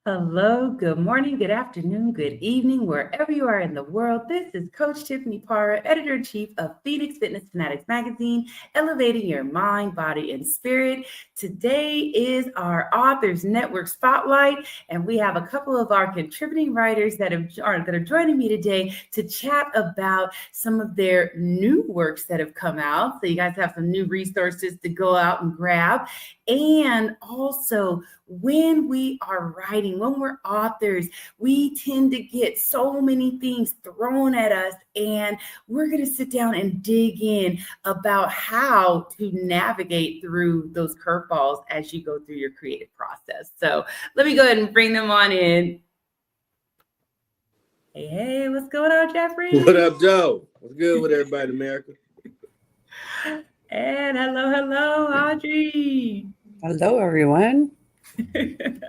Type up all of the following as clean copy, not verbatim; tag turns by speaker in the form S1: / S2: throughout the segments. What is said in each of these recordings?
S1: Hello, good morning, good afternoon, good evening, wherever you are in the world. This is Coach Tiffany Parra, Editor-in-Chief of Phoenix Fitness Fanatics Magazine, elevating your mind, body, and spirit. Today is our Authors Network Spotlight, and we have a couple of our contributing writers that are joining me today to chat about some of their new works that have come out. So you guys have some new resources to go out and grab. And also, when we are writing, when we're authors, we tend to get so many things thrown at us, and we're going to sit down and dig in about how to navigate through those curveballs as you go through your creative process. So let me go ahead and bring them on in. Hey, what's going on, Jeffrey?
S2: What up, Joe? What's good with everybody in America?
S1: And hello, Audrey.
S3: Hello, everyone.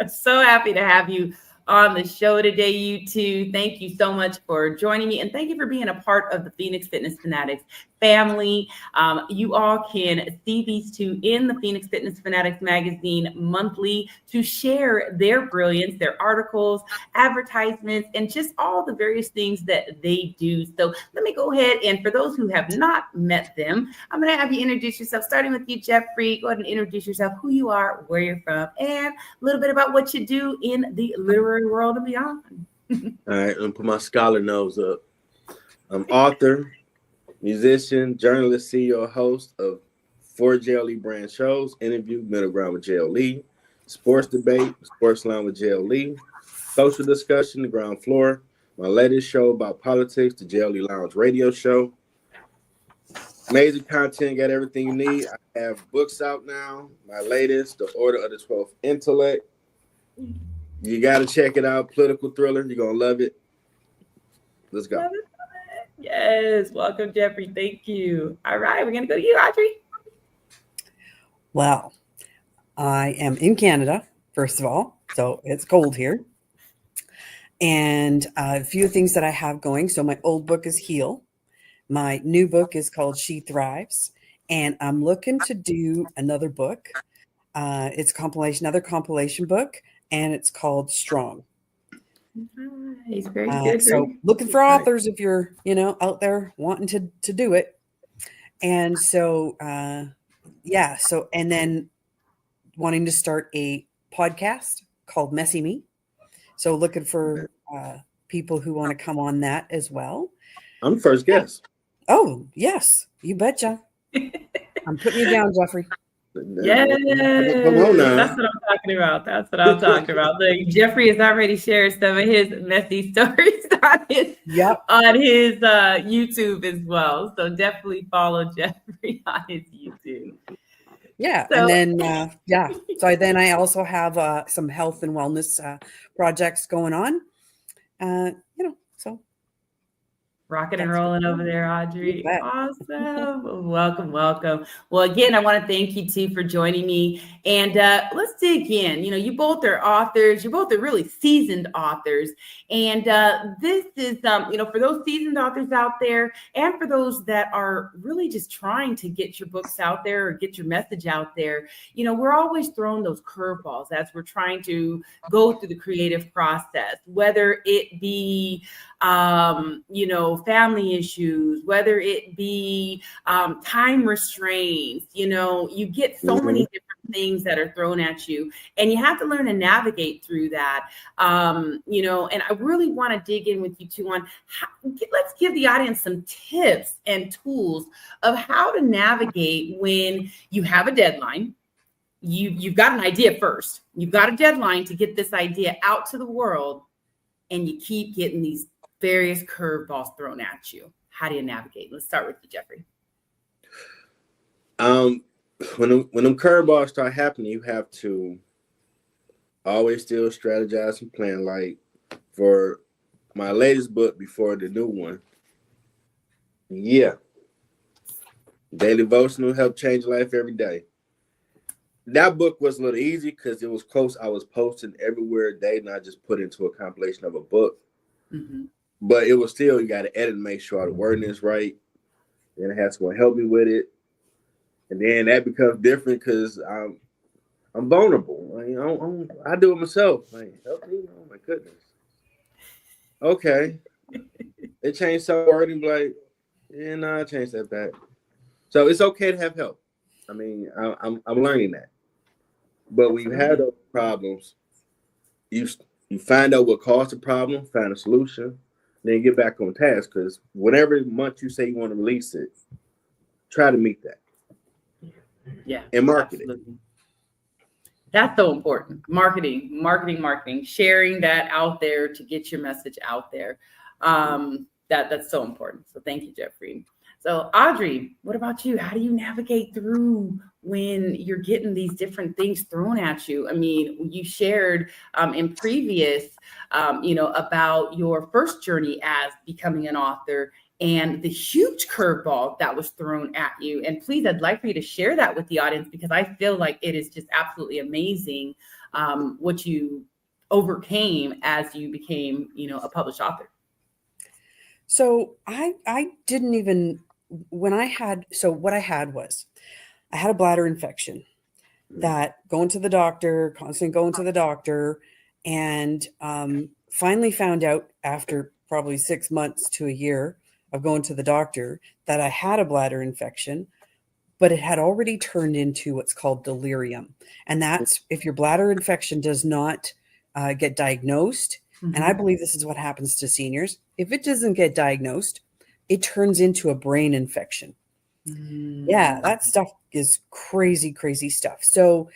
S1: So happy to have you on the show today, you two. Thank you so much for joining me, and thank you for being a part of the Phoenix Fitness Fanatics family. You all can see these two in the Phoenix Fitness Fanatics magazine monthly to share their brilliance, their articles, advertisements, and just all the various things that they do. So let me go ahead, and for those who have not met them, I'm going to have you introduce yourself, starting with you, Jeffrey. Go ahead and introduce yourself, who you are, where you're from, and a little bit about what you do in the literary world and beyond.
S2: All right, I'm gonna put my scholar nose up. I'm author, musician, journalist, CEO, host of 4JLE brand shows, Interview, Middle Ground with JL Lee, Sports Debate, Sports Line with JL Lee, Social Discussion, The Ground Floor, my latest show about politics, the JL Lee Lounge radio show. Amazing content, got everything you need. I have books out now. My latest, The Order of the 12th Intellect. You got to check it out. Political thriller. You're going to love it. Let's go.
S1: Yes. Welcome, Jeffrey. Thank you. All right. We're going to go to you, Audrey.
S3: Well, I am in Canada, first of all, so it's cold here. And a few things that I have going. So my old book is Heal. My new book is called She Thrives. And I'm looking to do another book. It's another compilation book, and it's called Strong.
S1: Nice. Very good.
S3: So looking for authors if you're, out there wanting to do it. And so, and then wanting to start a podcast called Messy Me. So looking for people who want to come on that as well.
S2: I'm the first guest.
S3: Oh, yes. You betcha. I'm putting you down, Jeffrey.
S1: Yes,
S2: Come on now.
S1: that's what I'm talking about. That's what I'm talking about. Look, Jeffrey has already shared some of his messy stories on his YouTube as well. So definitely follow Jeffrey on his YouTube.
S3: Yeah, so, and then So then I also have some health and wellness projects going on. So.
S1: Rocking and rolling over there, Audrey. Awesome. Welcome. Well, again, I want to thank you two for joining me. And let's dig in. You both are authors. You both are really seasoned authors. And this is, for those seasoned authors out there, and for those that are really just trying to get your books out there or get your message out there, we're always throwing those curveballs as we're trying to go through the creative process, whether it be, family issues, whether it be time restraints, you get so many different things that are thrown at you, and you have to learn to navigate through that. And I really want to dig in with you two on let's give the audience some tips and tools of how to navigate when you have a deadline. You've got an idea first. You've got a deadline to get this idea out to the world, and you keep getting these various curveballs thrown at you. How do you navigate? Let's start with you, Jeffrey.
S2: When them curveballs start happening, you have to always still strategize and plan. Like for my latest book before the new one, daily devotional help change life every day. That book was a little easy because it was close. I was posting everywhere day, not just put into a compilation of a book. Mm-hmm. But it was still, you got to edit and make sure the wording is right. Then it has to help me with it. And then that becomes different because I'm vulnerable. I do it myself. Like, help me. Oh my goodness. Okay. They changed some wording, like, yeah, no, I changed that back. So it's okay to have help. I mean, I'm learning that. But we've had those problems. You you find out what caused the problem, find a solution, then get back on task. Because whatever month you say you want to release it, try to meet that.
S1: Yeah.
S2: And market
S1: Absolutely. That's so important. Marketing, sharing that out there to get your message out there. That's so important. So thank you, Jeffrey. So Audrey, what about you? How do you navigate through when you're getting these different things thrown at you? I mean, you shared in previous, about your first journey as becoming an author and the huge curveball that was thrown at you. And please, I'd like for you to share that with the audience because I feel like it is just absolutely amazing what you overcame as you became, a published author.
S3: So I didn't even when I had so what I had was I had a bladder infection that going to the doctor, constantly going to the doctor, and finally found out after probably 6 months to a year of going to the doctor that I had a bladder infection, but it had already turned into what's called delirium. And that's if your bladder infection does not get diagnosed.
S1: Mm-hmm.
S3: And I believe this is what happens to seniors. If it doesn't get diagnosed, it turns into a brain infection.
S1: Mm-hmm.
S3: Yeah, that stuff is crazy, crazy stuff. So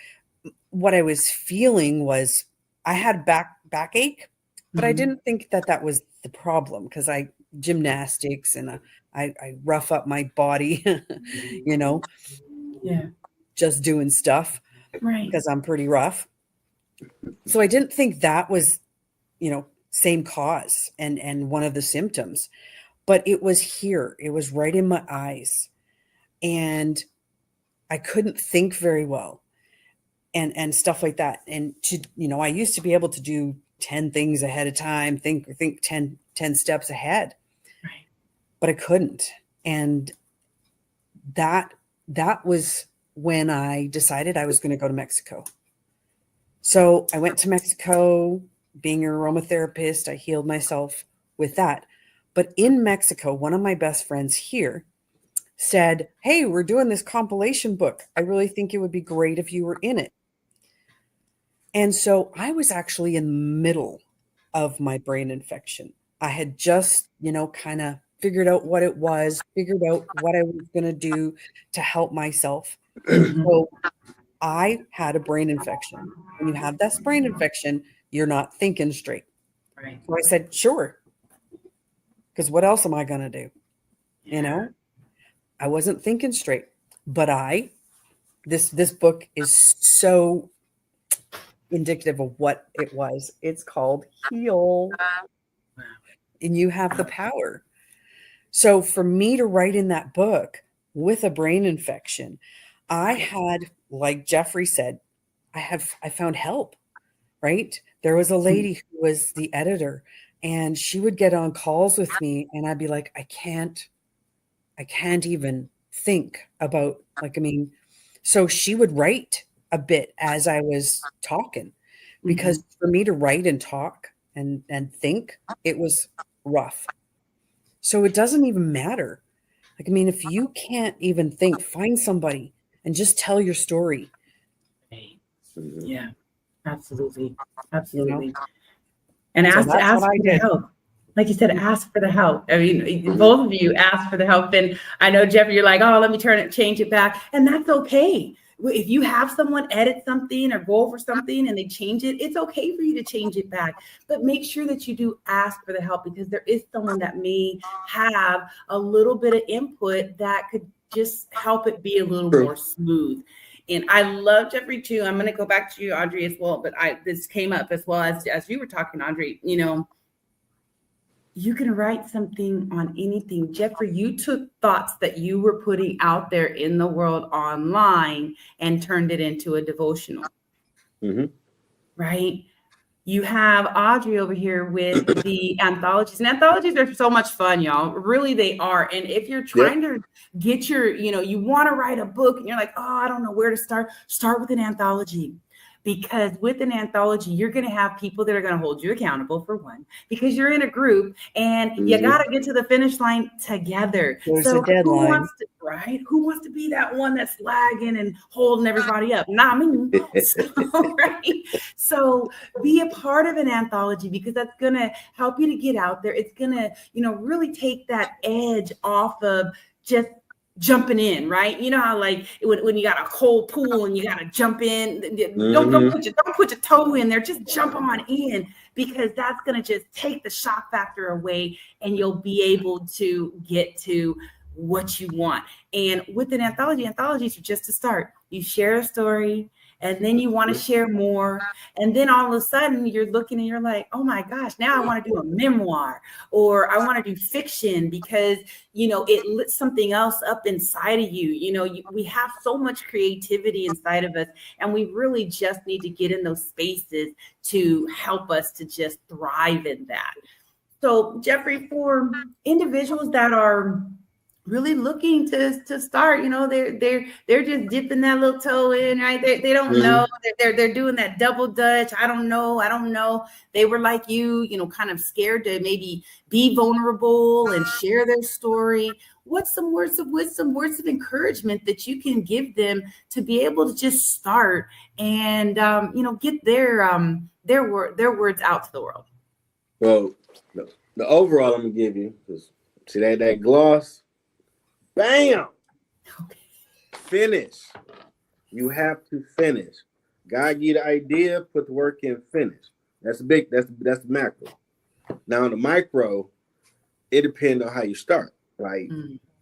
S3: what I was feeling was I had backache, but I didn't think that was the problem because I gymnastics and I rough up my body,
S1: Yeah.
S3: just doing stuff
S1: Right.
S3: because I'm pretty rough. So I didn't think that was, same cause and one of the symptoms, but it was here. It was right in my eyes. And I couldn't think very well and stuff like that. And I used to be able to do 10 things ahead of time, think 10 steps ahead,
S1: Right.
S3: but I couldn't. And that was when I decided I was going to go to Mexico. So I went to Mexico, being an aromatherapist. I healed myself with that. But in Mexico, one of my best friends here said, "Hey, we're doing this compilation book. I really think it would be great if you were in it." And so I was actually in the middle of my brain infection. I had just, kind of figured out what it was, figured out what I was going to do to help myself. So I had a brain infection. When you have this brain infection, you're not thinking straight.
S1: Right.
S3: So I said, sure. Because what else am I going to do? I wasn't thinking straight, but this book is so indicative of what it was. It's called Heal. And you have the power. So for me to write in that book with a brain infection, I had, like Jeffrey said, I found help, right? There was a lady who was the editor and she would get on calls with me and I'd be like, I can't even think about so she would write a bit as I was talking because for me to write and talk and think, it was rough. So it doesn't even matter. If you can't even think, find somebody and just tell your story.
S1: Yeah, absolutely. Absolutely.
S3: You know?
S1: And
S3: So
S1: ask
S3: that's what I
S1: for the
S3: did.
S1: help. Like you said, ask for the help. I mean, both of you asked for the help. And I know, Jeffrey, you're like, oh, let me change it back. And that's okay. If you have someone edit something or go over something and they change it, it's okay for you to change it back. But make sure that you do ask for the help because there is someone that may have a little bit of input that could just help it be a little more smooth. And I love Jeffrey too. I'm going to go back to you, Audrey, as well. But this came up as well as you were talking, Audrey. You can write something on anything. Jeffrey, you took thoughts that you were putting out there in the world online and turned it into a devotional. Right? You have Audrey over here with the anthologies. And anthologies are so much fun, y'all. Really, they are. And if you're trying to get you want to write a book and you're like, oh, I don't know where to start with an anthology. because with an anthology, you're going to have people that are going to hold you accountable, for one, because you're in a group and you got to get to the finish line together.
S3: There's
S1: So
S3: a deadline.
S1: who wants to be that one that's lagging and holding everybody up? Not me. So, right? So be a part of an anthology, because that's going to help you to get out there. It's going to, really take that edge off of just jumping in, right? You know how like when you got a cold pool and you got to jump in, don't put your toe in there, just jump on in, because that's going to just take the shock factor away and you'll be able to get to what you want. And with an anthologies are just to start. You share a story, and then you want to share more. And then all of a sudden you're looking and you're like, oh my gosh, now I want to do a memoir, or I want to do fiction, because, it lit something else up inside of you. We have so much creativity inside of us, and we really just need to get in those spaces to help us to just thrive in that. So Jeffrey, for individuals that are really looking to start, they're just dipping that little toe in, right? They don't know, they're doing that double dutch. I don't know. They were like you, kind of scared to maybe be vulnerable and share their story. What's some words of wisdom, words of encouragement that you can give them to be able to just start and get their words out to the world?
S2: Well, the overall I'm gonna give you, because see that gloss. Bam!
S1: Okay.
S2: Finish. You have to finish. God give you the idea, put the work in, finish. That's big. That's the macro. Now on the micro, it depends on how you start. Like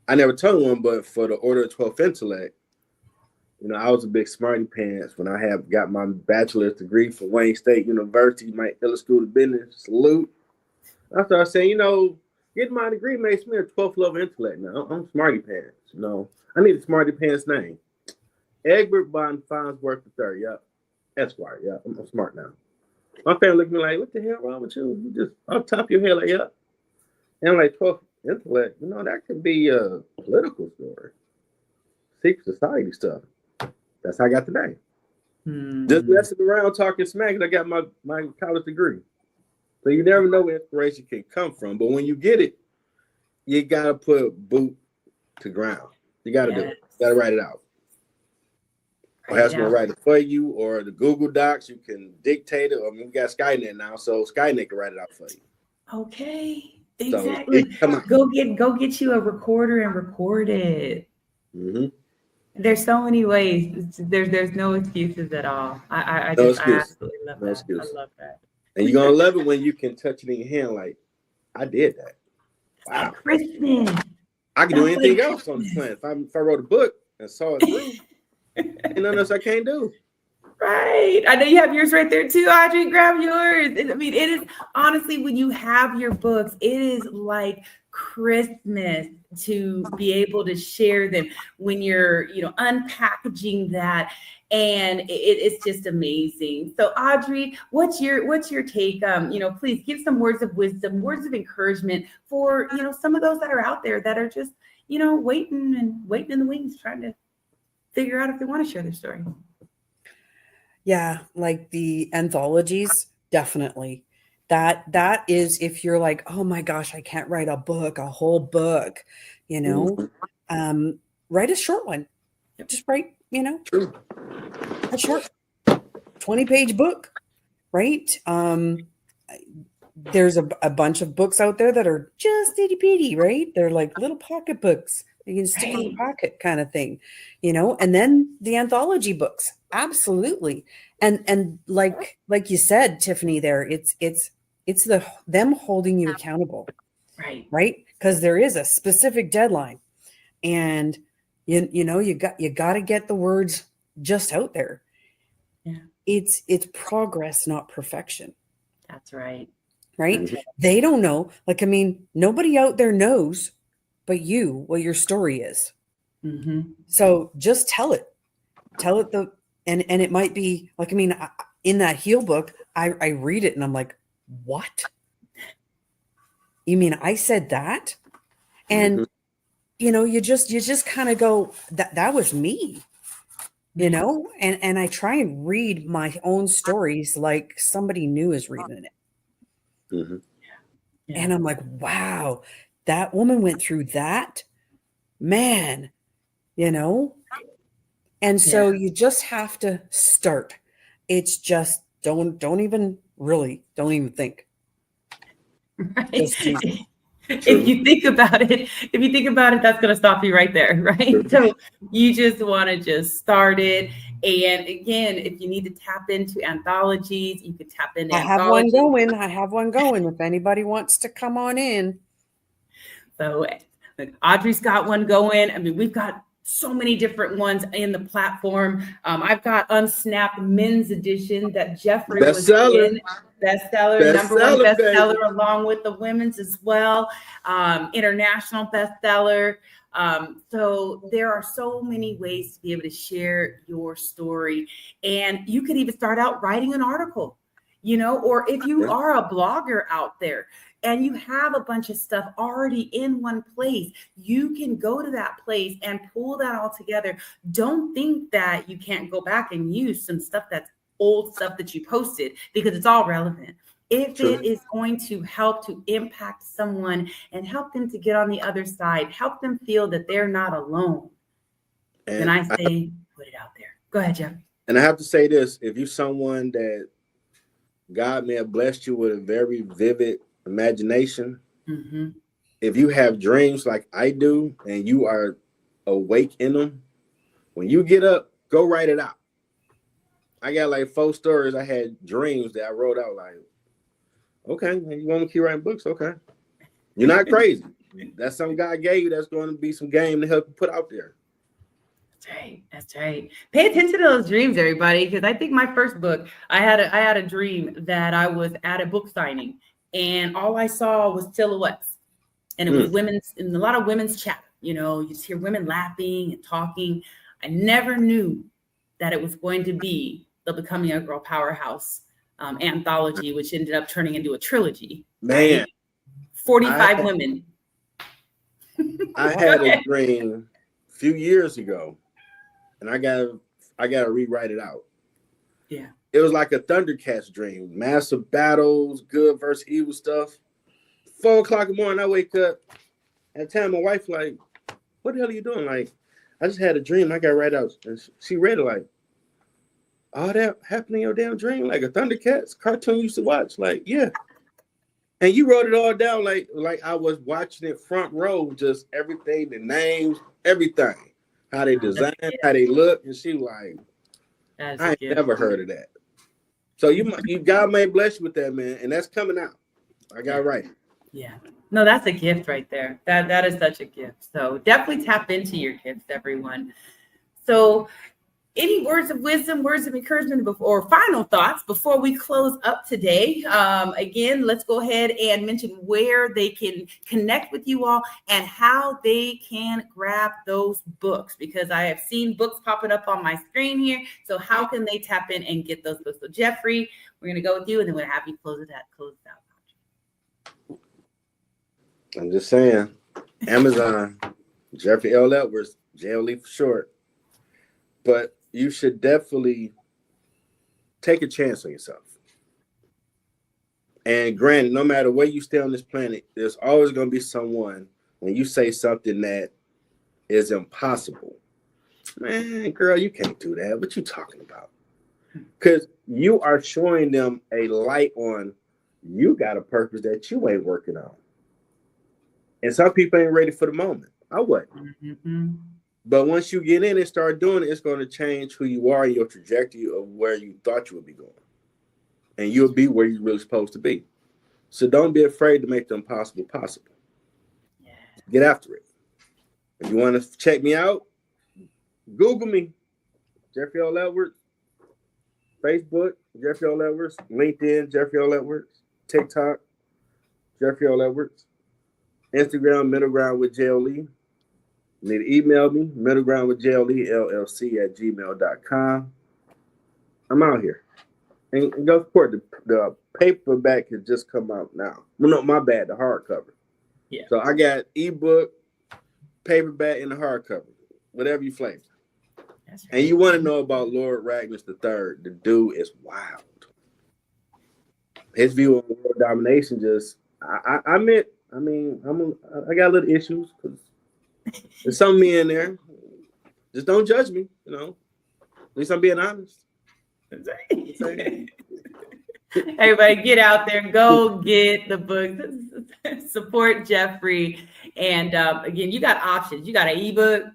S2: I never told one, but for the Order of 12th Intellect, I was a big smarty pants when I got my bachelor's degree from Wayne State University, my Illa School of Business. Salute. I started saying, getting my degree makes me a 12th level intellect now. I'm smarty pants. I need a smarty pants name. Egbert von Farnsworth III. Yep. Esquire. Yeah, I'm smart now. My family looked at me like, what the hell wrong with you? You just off top of your head like, yep. And I'm like, 12th intellect, that could be a political story. Secret society stuff. That's how I got the name. Just messing around talking smack, I got my college degree. So you never know where inspiration can come from. But when you get it, you got to put boot to ground. You got to do it. You got to write it out. Or have someone write it for you, or the Google Docs, you can dictate it. We got Skynet now, so Skynet can write it out for you.
S1: Okay, exactly. So go get you a recorder and record it. There's so many ways. There's no excuses at all. I absolutely love that. Excuse. I love that.
S2: And you're gonna love it when you can touch it in your hand, like I did that. Wow,
S1: like Christmas.
S2: I can do anything else on the planet. If I wrote a book and saw it through, ain't nothing else I can't do.
S1: Right. I know you have yours right there too, Audrey. Grab yours. I mean, it is honestly, when you have your books, it is like Christmas to be able to share them when you're, unpackaging that. And it's just amazing. So Audrey, what's your take? Please give some words of wisdom, words of encouragement for, some of those that are out there that are just, waiting in the wings, trying to figure out if they want to share their story.
S3: Yeah, like the anthologies, definitely. That is, if you're like, oh my gosh, I can't write a whole book, write a short one. Just write, a short 20-page book, right? There's a bunch of books out there that are just itty bitty, right? They're like little pocket books. You can stick in your pocket kind of thing, and then the anthology books. Absolutely. And like you said, Tiffany, there, it's them holding you accountable. Right. Because there is a specific deadline, and you got to get the words just out there.
S1: Yeah.
S3: It's progress, not perfection.
S1: That's right.
S3: Right. Mm-hmm. They don't know. Nobody out there knows but you what your story is. Mm-hmm. So just tell it and it might be like, in that Heal book, I read it and I'm like, what? You mean I said that? And you just kind of go, that was me. you know, and I try and read my own stories like somebody new is reading it.
S2: Mm-hmm.
S1: Yeah.
S3: And I'm like, wow, that woman went through that, man, you know? And so
S1: Yeah.
S3: you just have to start. It's just don't even think.
S1: Right.
S3: Just do.
S1: If
S2: True.
S1: you think about it, that's going to stop you right there, right?
S2: True.
S1: So you just want to just start it. And again, if you need to tap into anthologies, you could tap into
S3: I have one
S1: anthologies.
S3: going. I have one going. If anybody wants to come on in.
S1: So Audrey's got one going. I mean, we've got so many different ones in the platform. I've got Unsnapped Men's Edition that Jeffrey was
S2: Bestseller.
S1: in. Bestseller, number one
S2: Bestseller,
S1: bestseller,
S2: baby.
S1: along with the women's as well. International bestseller. So there are so many ways to be able to share your story. And you could even start out writing an article, or if you
S2: Yeah.
S1: are a blogger out there, and you have a bunch of stuff already in one place, you can go to that place and pull that all together. Don't think that you can't go back and use some stuff that's old stuff that you posted, because it's all relevant. If
S2: True.
S1: it is going to help to impact someone and help them to get on the other side, help them feel that they're not alone, then
S2: And
S1: I say put it out there. Go ahead, Jeff.
S2: I have to say this: if you're someone that God may have blessed you with a very vivid imagination,
S1: Mm-hmm.
S2: if you have dreams like I do, and you are awake in them, when you get up, go write it out. I got like 4 stories. I had dreams that I wrote out. Like, okay, you want to keep writing books? Okay, you're not crazy. That's something God gave you. That's going to be some game to help you put out there.
S1: That's right. That's right. Pay attention to those dreams, everybody, because I think my first book, I had a dream that I was at a book signing, and all I saw was silhouettes, and it was women's, and a lot of women's chat. You just hear women laughing and talking. I never knew that it was going to be the Becoming a Girl Powerhouse anthology, which ended up turning into a trilogy.
S2: Man,
S1: Right? 45
S2: I
S1: women.
S2: I had a dream a few years ago, and I gotta rewrite it out.
S1: Yeah.
S2: It was like a Thundercats dream, massive battles, good versus evil stuff. 4:00 in the morning, I wake up. At the time, my wife like, "What the hell are you doing?" Like, I just had a dream. I got to write out, and she read it like, "All that happened in your damn dream, like a Thundercats cartoon you used to watch." Like, yeah. And you wrote it all down like I was watching it front row, just everything, the names, everything, how they design, how they look, and she like, I ain't never heard of that. So you God may bless you with that, man, and that's coming out. I got right.
S1: Yeah. No, that's a gift right there. That is such a gift. So definitely tap into your gifts, everyone. So any words of wisdom, words of encouragement, or final thoughts before we close up today? Again, let's go ahead and mention where they can connect with you all and how they can grab those books, because I have seen books popping up on my screen here. So how can they tap in and get those books? So Jeffrey, we're going to go with you, and then we'll have you close it out.
S2: I'm just saying, Amazon, Jeffrey L. Edwards, JLE for short. But you should definitely take a chance on yourself. And granted, no matter where you stay on this planet, there's always going to be someone, when you say something that is impossible, man, girl, you can't do that. What you talking about? Because you are showing them a light on, you got a purpose that you ain't working on. And some people ain't ready for the moment. I wasn't.
S1: Mm-hmm.
S2: But once you get in and start doing it, it's going to change who you are and your trajectory of where you thought you would be going. And you'll be where you're really supposed to be. So don't be afraid to make the impossible possible.
S1: Yeah.
S2: Get after it. If you want to check me out, Google me, Jeffrey L. Edwards. Facebook, Jeffrey L. Edwards. LinkedIn, Jeffrey L. Edwards. TikTok, Jeffrey L. Edwards. Instagram, Middle Ground with JLE. You need to email me, middlegroundwithjlellc@gmail.com. I'm out here. And go support the paperback has just come out now. Well, no, my bad, the hardcover.
S1: Yeah.
S2: So I got ebook, paperback, and the hardcover. Whatever you flavor.
S1: That's
S2: And you want to know about Lord Ragnar III? The dude is wild. His view on world domination I got little issues because there's some me in there. Just don't judge me, At least I'm being honest.
S1: That's right. Everybody get out there, go get the book, support Jeffrey. And again, you got options. You got an ebook,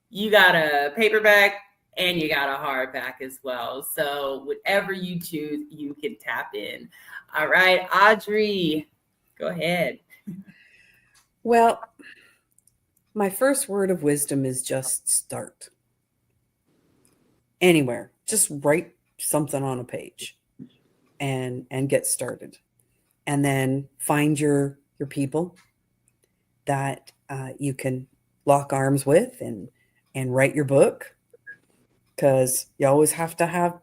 S1: you got a paperback, and you got a hardback as well. So whatever you choose, you can tap in. All right, Audrey, go ahead.
S3: Well, my first word of wisdom is just start. Anywhere, just write something on a page and get started. And then find your people that you can lock arms with and write your book, because you always have to have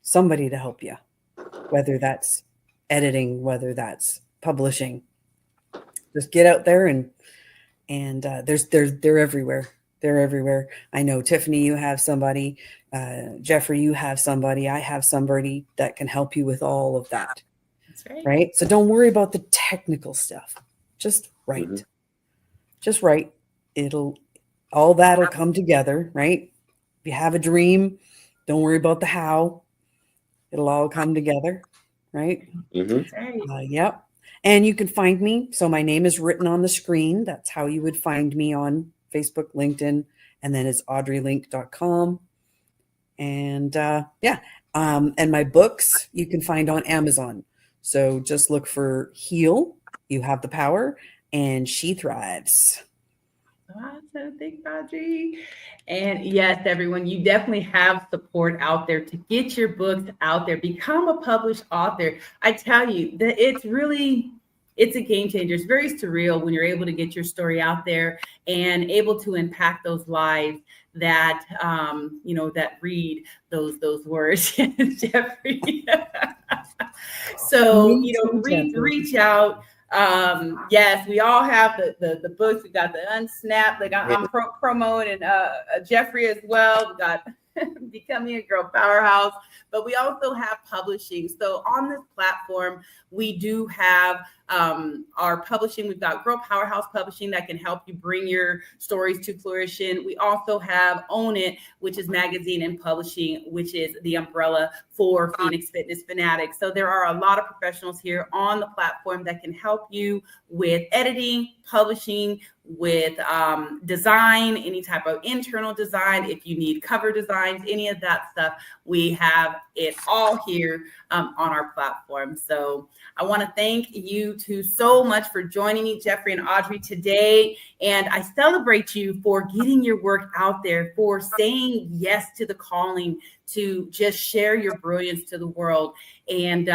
S3: somebody to help you, whether that's editing, whether that's publishing. Just get out there and they're everywhere. They're everywhere. I know, Tiffany, you have somebody. Jeffrey, you have somebody. I have somebody that can help you with all of that.
S1: That's right.
S3: Right? So don't worry about the technical stuff. Just write.
S2: Mm-hmm.
S3: Just write. All that'll come together, right? If you have a dream, don't worry about the how. It'll all come together, right?
S2: Mm-hmm.
S1: That's right.
S3: Yep. And you can find me. So my name is written on the screen. That's how you would find me on Facebook, LinkedIn, and then it's audreylink.com. And and my books you can find on Amazon. So just look for Heal, You Have the Power, and She Thrives.
S1: Awesome. Thanks, Audrey. And yes, everyone, you definitely have support out there to get your books out there. Become a published author. I tell you that it's a game changer. It's very surreal when you're able to get your story out there and able to impact those lives that that read those words. Jeffrey. So reach out. Yes, we all have the books. We got the Unsnap. Like I'm promoting Jeffrey as well. We got Becoming a Girl Powerhouse, but we also have publishing. So on this platform, we do have our publishing. We've got Girl Powerhouse Publishing that can help you bring your stories to fruition. We also have Own It, which is magazine and publishing, which is the umbrella for Phoenix Fitness Fanatics. So there are a lot of professionals here on the platform that can help you with editing, publishing, with design, any type of internal design. If you need cover designs, any of that stuff, we have it all here on our platform. So I want to thank you two so much for joining me, Jeffrey and Audrey, today. And I celebrate you for getting your work out there, for saying yes to the calling to just share your brilliance to the world. And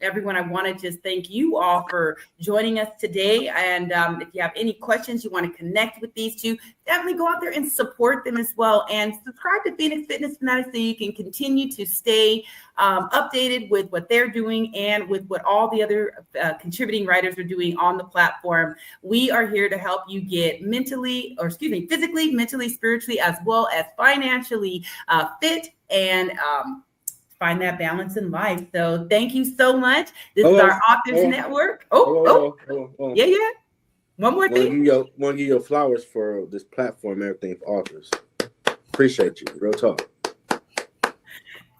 S1: everyone, I want to just thank you all for joining us today. And if you have any questions, you want to connect with these two, definitely go out there and support them as well. And subscribe to Phoenix Fitness Fanatics so you can continue to stay updated with what they're doing and with what all the other contributing writers are doing on the platform. We are here to help you get physically, mentally, spiritually, as well as financially fit and find that balance in life. So thank you so much. This is our Authors Network. Yeah. One more thing.
S2: Want to give you flowers for this platform, everything for authors. Appreciate you. Real talk.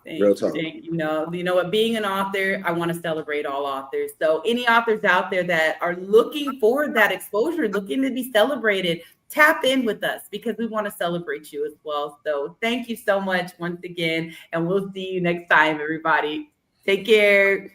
S1: Real talk. You know what? Being an author, I want to celebrate all authors. So any authors out there that are looking for that exposure, looking to be celebrated, tap in with us because we want to celebrate you as well. So thank you so much once again, and we'll see you next time, everybody. Take care.